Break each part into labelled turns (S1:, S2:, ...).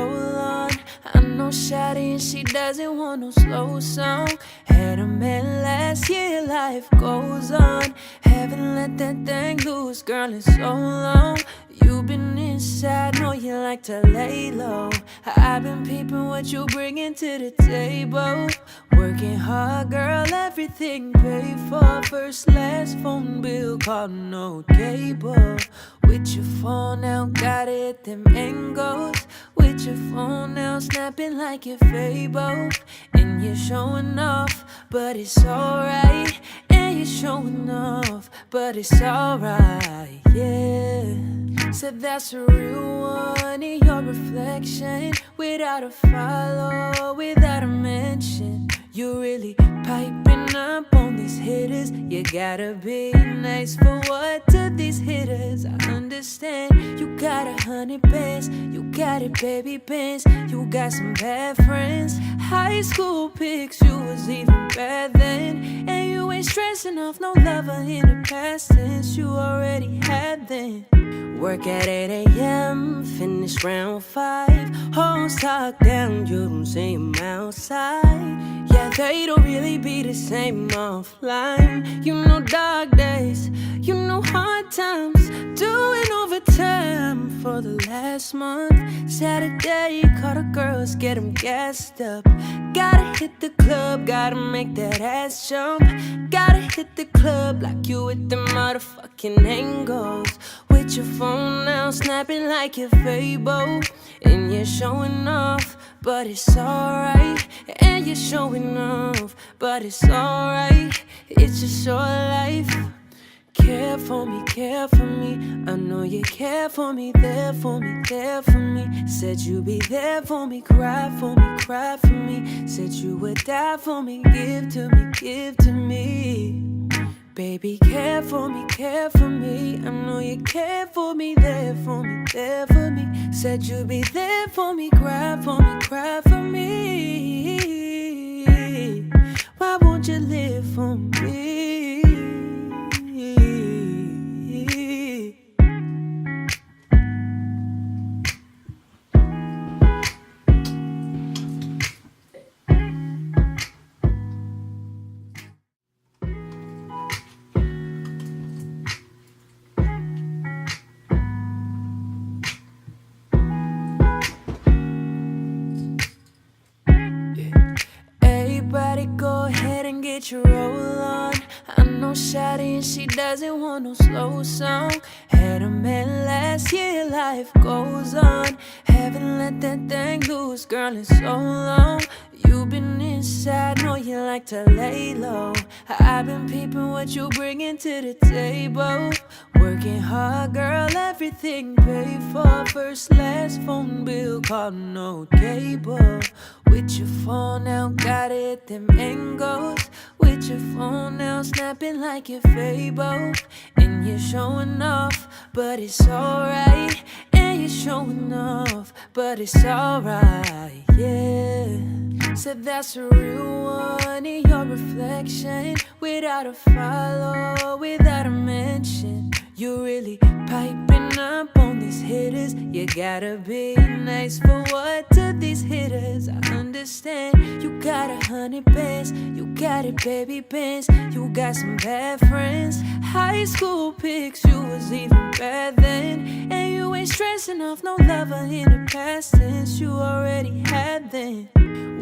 S1: roll on. I know Shawty and she doesn't want no slow song. Had a man last year, life goes on. Haven't let that thing loose, girl, in so long. You've been inside, know you like to lay low. I've been peeping what you bringing to the table. Working hard, girl, everything paid for. First, last phone bill, call no cable. With your phone now, got it, them angles. With your phone now, snapping like you're Fable. And you're showing off, but it's alright. And you're showing off, but it's alright, yeah. Said that's a real one in your reflection. Without a follow, without a mention. You really piping up on these hitters. You gotta be nice for what to these hitters. I understand you got 100 bands. You got it, baby bands. You got some bad friends. High school pics, you was even bad then. And you ain't stressing off no lover in the past tense. You already had them. Work at 8 a.m., finish round 5. Hoes talk down, you don't see 'em outside. Yeah, they don't really be the same offline. You know dark days, you know hard times. Doing overtime for the last month. Saturday, call the girls, get them gassed up. Gotta hit the club, gotta make that ass jump. Gotta hit the club like you with the motherfucking angles. With your phone now, snapping like you're Fable. And you're showing off, but it's alright. And you're showing off, but it's alright. It's just your life. Care for me, care for me. I know you care for me, there for me, there for me. Said you'd be there for me, cry for me, cry for me. Said you would die for me, give to me, give to me. Baby, care for me, care for me. I know you care for me, there for me, there for me. Said you'd be there for me, cry for me, cry for me. Why won't you live for me? Go ahead and get your roll on. I know Shawty and she doesn't want no slow song. Had a man last year, life goes on. Haven't let that thing loose, girl, in so long. You've been inside, know you like to lay low. I've been peeping what you bringing to the table. Working hard, girl, everything paid for. First, last phone bill, call no cable. With your phone now, got it, them angles. With your phone now, snapping like you're Fable. And you're showing off, but it's alright. And you're showing off, but it's alright, yeah. Said that's a real one in your reflection. Without a follow, without a mention. You really piping up on these hitters. You gotta be nice for what to these hitters. I understand you got 100 bands. You got it, baby bands. You got some bad friends. High school pics, you was even bad then. And you ain't stressing off no lover in the past tense. You already had them.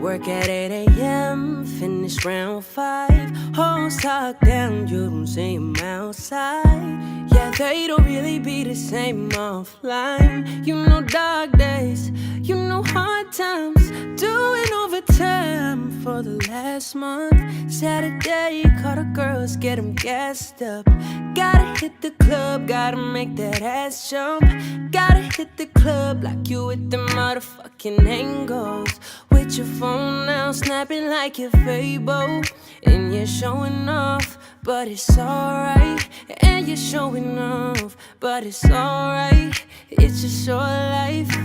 S1: Work at 8 a.m., finish round 5. Hoes talk down, you don't see 'em outside. Yeah, they don't really be the same offline. You know dark days, you know hard times. Doing overtime for the last month. Saturday, call the girls, get them gassed up. Gotta hit the club, gotta make that ass jump. Gotta hit the club like you with the motherfucking angles. With your phone now, snapping like you're Fable. And you're showing off, but it's alright. And you're showing off, but it's alright. It's just your life.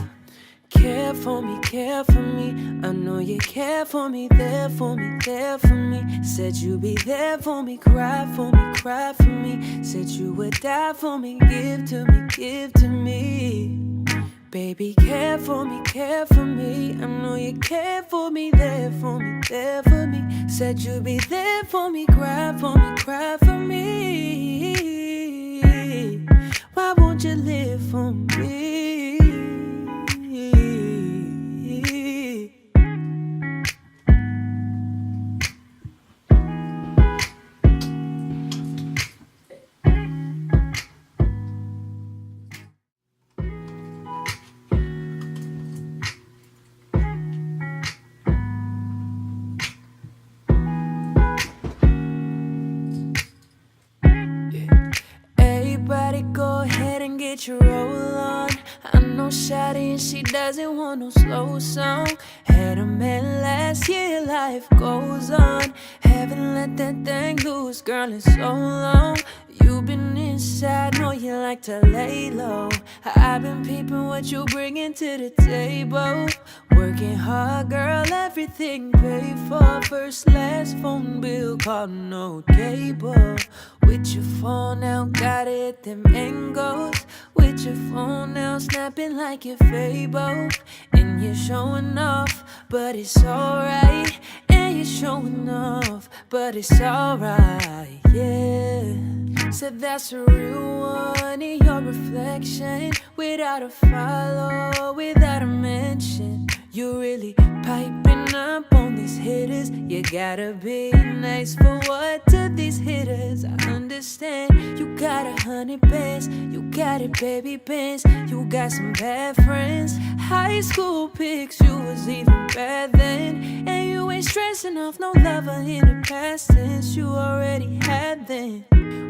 S1: Care for me, care for me. I know you care for me, there for me, there for me. Said you'd be there for me, cry for me, cry for me. Said you would die for me, give to me, give to me. Baby, care for me, care for me. I know you care for me, there for me, there for me. Said you'd be there for me, cry for me, cry for me. Why won't you live for me? Everybody go ahead and get your roll on. I know Shawty and she doesn't want no slow song. Had a man last year, life goes on. Haven't let that thing loose, girl, in so long. You've been inside, know you like to lay low. I've been peeping what you bringing to the table. Working hard, girl, everything paid for. First, last phone bill, call no cable. With your phone now, got it, them angles. With your phone now, snapping like you're Fable. And you're showing off, but it's alright. And you're showing off, but it's alright, yeah. Said that's a real one in your reflection. Without a follow, without a mention. You really piping up on these hitters. You gotta be nice for what to these hitters. I understand you got 100 bands. You got it, baby bands. You got some bad friends. High school pics, you was even bad then. And you ain't stressing off no lover in the past tense. You already had them.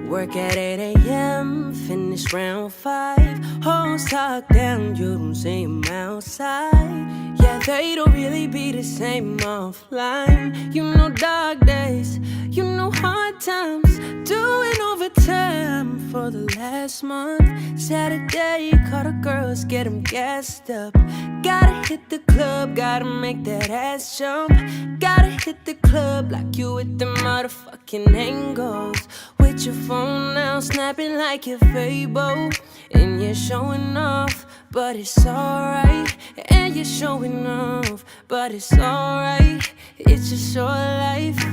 S1: Work at 8 a.m., finish round 5. Hoes talk down, you don't see 'em outside. Yeah, they don't really be the same offline. You know dark days, you know hard times. Doing overtime for the last month. Saturday, call the girls, get 'em gassed up. Gotta hit the club, gotta make that ass jump. Gotta hit the club like you with the motherfucking angles. With your phone now, snapping like you're Fable. And you're showing off, but it's alright. And you're showing off, but it's alright. It's just your life.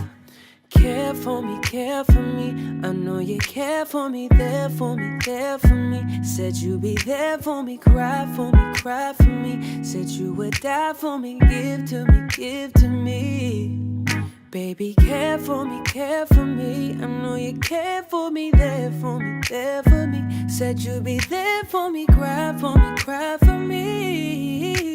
S1: Care for me, care for me. I know you care for me, there for me, there for me. Said you'd be there for me, cry for me, cry for me. Said you would die for me, give to me, give to me. Baby, care for me, care for me. I know you care for me, there for me, there for me. Said you'd be there for me, cry for me, cry for me.